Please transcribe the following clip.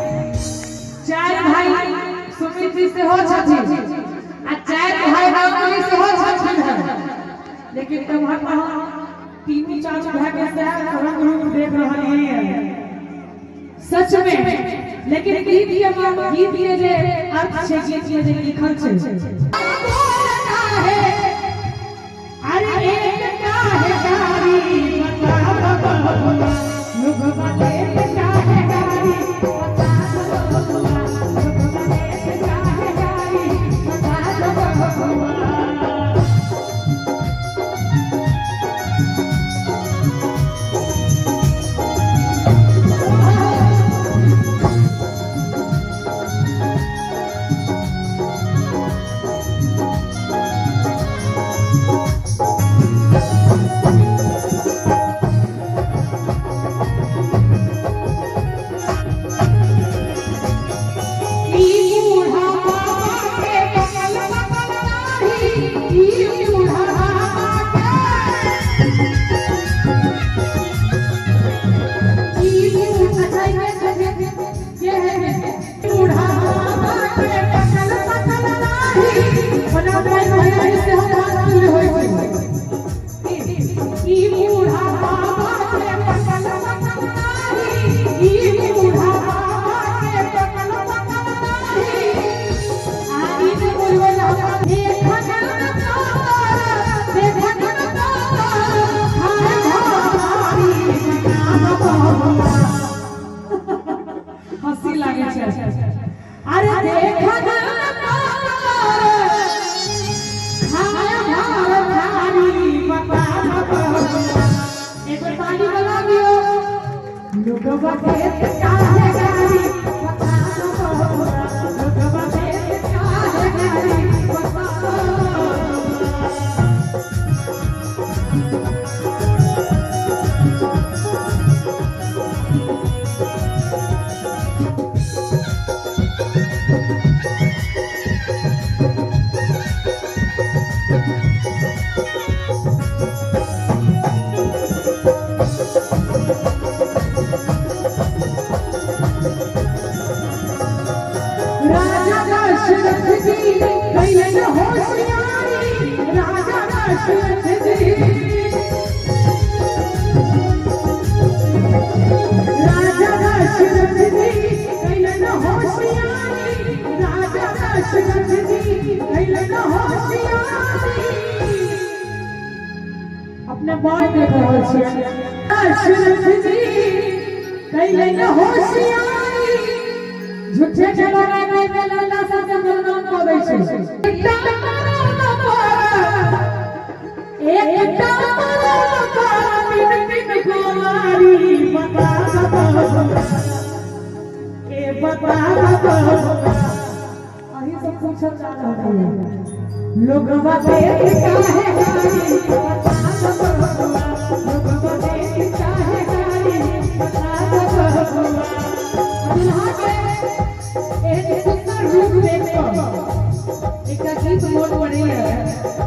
चार भाई सुमित जी से हो छथिन आ चार भाई रामली से हो छथिन लेकिन तुम्हार तीन चार भाई के साथ ग्रुप देख रहलिए सच में लेकिन गीत ये जे अर्थ छै गीत ये जे लिखल छै अरे एक काहे गाड़ी बता लोग बाते काहे गाड़ी हंसी लागे छै अरे देखा एक पानी बना दियो लोग बाते काहे गाड़ी बता दो लोग बाते काहे गाड़ी बता राजा दशरथ जी कैलन होशियारी राजा दशरथ जी राजा दशरथ जी कैलन होशियारी राजा दशरथ जी कैलन होशियारी अपने बात देख रहल छियै दशरथ जी कैलन होशियारी झूठे जवाना में गलला सा जमाना कोबै छै एक मिनट गोवारी बता ए बता अही सब पूछल जा रहल है लोग बाते काहे गाड़ी बता लोग बाते काहे गाड़ी बता एक सुंदर रूप देखो एक गीत बहुत बढ़िया है।